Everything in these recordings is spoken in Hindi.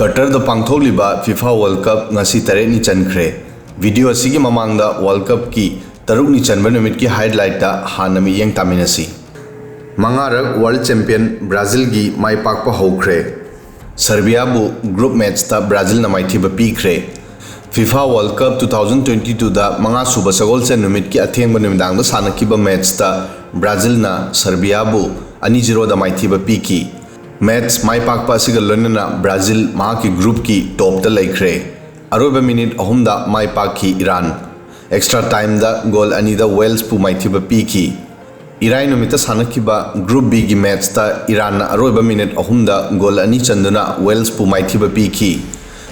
कटर द पांगथोलिबा FIFA world cup ngasi tarekni chankhre video asigi mamangda world cup ki tarukni chanba numit ki highlight ta hanami yeng taminasi mangarak world champion brazil gi mai pakpa hokre serbia bu group match ta brazil na mai thiba pikre fifa world cup 2022 da manga suba sagol chen numit ki athengba numidang da sanakiba match ta brazil na serbia bu 2-0 da mai thiba piki match माई पाकपा लोनना ब्राजील माँ की ग्रुप की टॉप द लेख्रे अरोब मिनट अहुमदा माई पाकी ईरान एक्स्ट्रा टाइम द गोल अनी द वेल्स पु माइथिब पीकी इराई नुमित सानकिबा ग्रुप बी की मैच ता ईरान अरोब मिनट अहुमदा गोल अनी चंदुना वेल्स पु माइथिब पीकी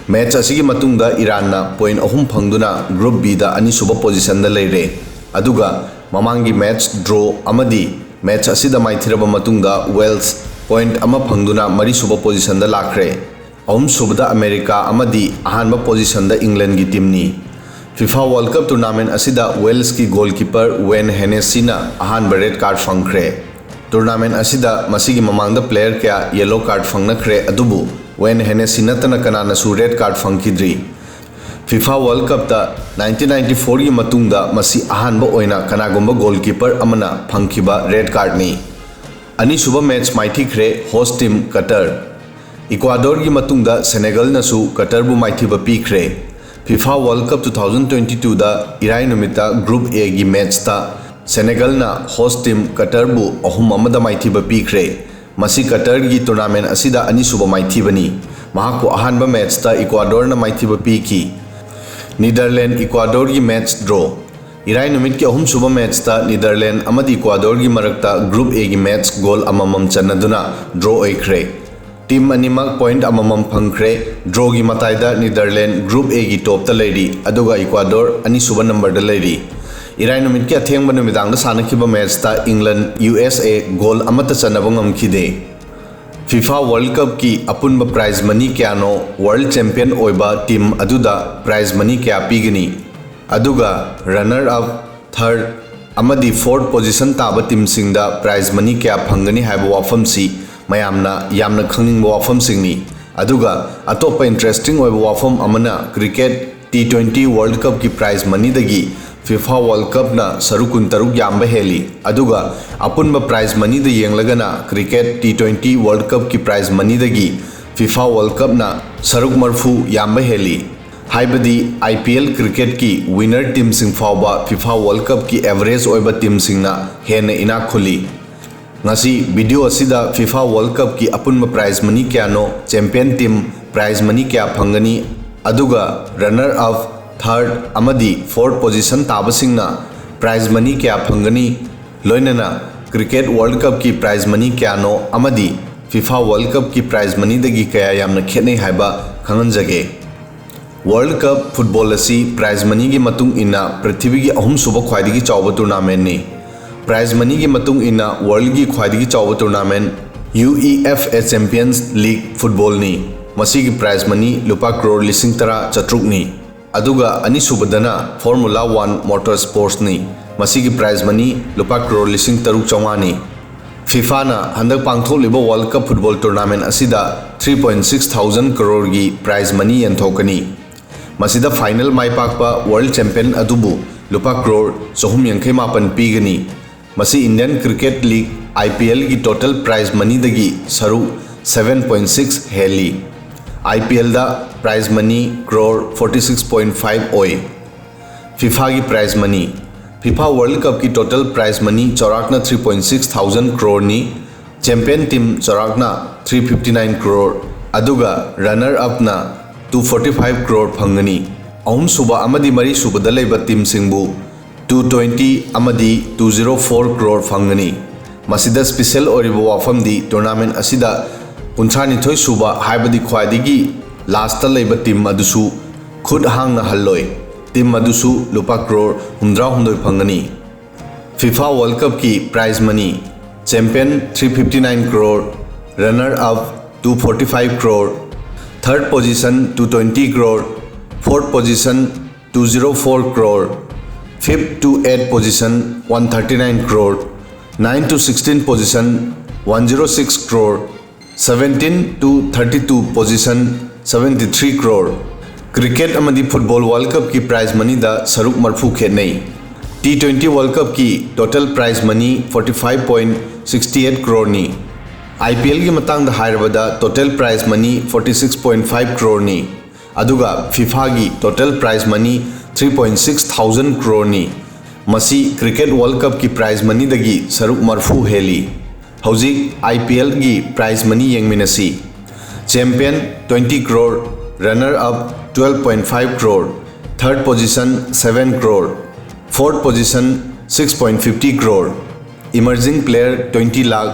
मैच असिगी मतुंगदा ईरान पॉइंट अहुम फंगदुना ग्रुप बी द अनी सुब पोजीशन द लेरे अदुगा ममांगी मैच ड्रॉ अमदी मैच असिदा माइथिरब मतुंगदा वेल्स पॉइंट अमा फंगदुना मरी सुब पोजीशन द लाख्रे अहुम सुबदा अमेरिका अमदी अहानबा पोजीशन द इंग्लैंड की टीम नी फीफा वर्ल्ड कप टूर्नामेंट असिदा वेल्स की गोलकीपर वेन हेनेसीना अहानबा रेड कार्ड फंगख्रे टूर्नामेंट असिदा मसिगी ममांग द प्लेयर क्या येलो कार्ड फंगनख्रे अदुबु वेन हेनेसी नतना कनानसु रेड कार्ड फंगखिद्री फीफा वर्ल्ड कप ता 1994 की मतुंगदा मसी अहानबा ओइना कनागुंबा गोलकीपर अमना फंगखिबा रेड कार्ड नी अनीसुब मैच माइथिख्रे होस्ट टीम कतर इक्वाडोर की मतुंगदा सेनेगल नसु कतर बु माइथिब पीख्रे फीफा वर्ल्ड कप 2022 दा इराई नुमिता ग्रुप ए की मैच ता सेनेगल ना होस्ट टीम कतर बु अहुम अमदा माइथिब पीख्रे मसी कतर की टूर्नामेंट असिदा अनीसुब माइथिबनी महाको अहानबा मैच ता इक्वाडोर ना माइथिब पीकी नीदरलैंड इक्वाडोर की मैच ड्रॉ इराई नुमित की अहुम सुब मैच ता नीदरलैंड अमदी इक्वाडोर की मरकता ग्रुप ए की मैच गोल अममम चन्नदुना ड्रॉ ओइख्रे टीम अनिमक पॉइंट अममम फंख्रे ड्रॉ की मताइदा नीदरलैंड ग्रुप ए की टॉप ता लेरी अदुगा इक्वाडोर अनी सुब नंबर दा लेरी इराई नुमित की अथेंगबा नुमिदांग दा सानखिबा मैच ता इंग्लैंड यूएसए गोल अमता चन्नबा ngamkhide फीफा वर्ल्ड कप की अपुनबा प्राइज मनी क्यानो वर्ल्ड चैंपियन ओइबा टीम अदुदा प्राइज मनी क्या पीगनी अदुगा रनर अप थर्ड अमदी फोर्थ पोजीशन ताबा टीम सिंगदा प्राइज मनी क्या फंगनी हाइबा वाफम सी मयामना यामना खंगनिंग वाफम सिंगनी अदुगा अतोपा इंटरेस्टिंग ओइबा वाफम अमना क्रिकेट T20 वर्ल्ड कप की प्राइज मनी दगी फीफा वर्ल्ड कप ना सरुकुन तरुक याम्बा हेली अदुगा अपुनबा प्राइज मनी द येंगलगना क्रिकेट T20 वर्ल्ड कप की प्राइज मनी दगी फीफा वर्ल्ड कप ना सरुक मरफू याम्बा हेली हाइबदी IPL क्रिकेट की विनर टीम सिंग फाउबा फीफा वर्ल्ड कप की एवरेज ओइबा टीम सिंगना हेने इना खुली ngasi वीडियो असिदा फीफा वर्ल्ड कप की अपुनबा प्राइज मनी क्यानो चैंपियन टीम प्राइज मनी क्या फंगनी अदुगा रनर अप थर्ड अमदी फोर्थ पोजीशन ताबसिंगना प्राइज मनी क्या फंगनी लोइनना क्रिकेट वर्ल्ड कप की प्राइज मनी क्यानो अमदी फीफा वर्ल्ड कप की प्राइज मनी दगी कया यामना खेने हाइबा खंगनजगे वर्ल्ड कप फुटबॉल असी प्राइज मनी की मतुंग इना पृथ्वी की अहुम सुब ख्वाइदगी चावबा टूर्नामेंट ने प्राइज मनी की मतुंग इना वर्ल्ड की ख्वाइदगी चावबा tournament UEFA champions league football ने मसी की प्राइज मनी लुपा करोड़ लिसिंग तरा चत्रुक ने अदुगा अनीसुबदना फॉर्मूला 1 मोटर स्पोर्ट्स ने मसी की प्राइज मनी लुपा करोड़ लिसिंग तरुक चौवा ने फीफा ना हंदक पांगथोलिबा वर्ल्ड कप फुटबॉल टूर्नामेंट असिदा 3.6 thousand करोड़ की प्राइज मनी यंथोकनी मसिदा फाइनल माई पाकपा वर्ल्ड चैंपियन अदुबु लुपा करोड़ 450 पीगनी मसी इंडियन क्रिकेट लीग IPL की टोटल प्राइज मनी दगी सरू 7.6 हेली IPL दा प्राइज मनी करोड़ 46.5 ओए फीफा की prize money FIFA world cup की टोटल प्राइज मनी चौराकना 3.6 thousand करोड़ नी चैंपियन टीम चौराकना 359 करोड़ अदुगा रनर अप ना 245 करोड़ फंगनी अहुम सुबा अमदी मरी सुबदा लेबा टीम सिंगबु 220 अमदी 204 करोड़ फंगनी मसिदा स्पेशल ओरिबा वाफम दी टूर्नामेंट असिदा 39 सुबा हाइबदी ख्वाइदगी लास्ट लेबा टीम अदुसु खुद हांगना हल्लोय टीम अदुसु लुपा करोड़ 100 फंगनी फीफा वर्ल्ड कप की prize money champion 359 crore runner up 245 crore third position 220 crore fourth position 204 crore fifth to 8 position 139 crore 9 to 16 position 106 crore 17 to 32 position 73 crore. Cricket अमदी फुटबॉल वर्ल्ड कप की प्राइज मनी दा सरुक मरफू खेनई। T20 वर्ल्ड कप की टोटल प्राइज मनी 45.68 crore नी। IPL की मतंग दा हायरबदा टोटल प्राइज मनी 46.5 crore नी। अदुगा FIFA की total prize money 3.6 thousand crore नी। मसी क्रिकेट वर्ल्ड कप की प्राइज मनी दगी सरुक मरफू हेली। हौजिक IPL की प्राइज मनी येंगमिनसी। Champion 20 crore, runner up 12.5 crore, third position 7 crore, fourth position 6.50 crore, emerging player 20 lakh,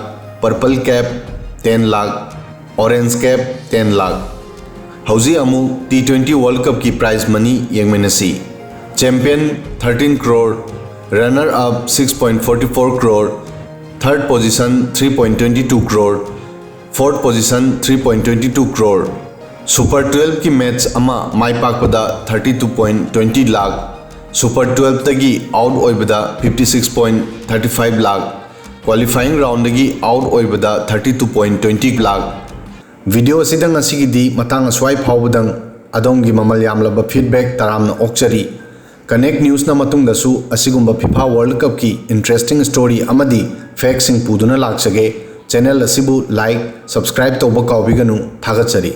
purple cap 10 lakh, orange cap 10 lakh. हौजी अमु T20 वर्ल्ड कप की प्राइज मनी येंगमिनसी। Champion 13 crore, runner up 6.44 crore, third position 3.22 crore, fourth position 3.22 crore। Super 12 की मैच अमा माई पाकपदा 32.20 लाख, सुपर 12 तगी आउट ओइबदा 56.35 लाख, क्वालिफाइंग राउंड दगी आउट ओइबदा 32.20 lakh. Video असिदंग असिगिदी Matang अस्वाई फावबदंग अदोंगी ममल यामलब feedback तरामना ओक्चरी। Connect news ना मतुंगदसु असिगुंबा FIFA वर्ल्ड कप की इंटरेस्टिंग स्टोरी अमदी फैक्ट सिंग पुदुना लाक्चगे। चैनल असिबु लाइक सब्सक्राइब तौबा काउबिगनु थागतचरी।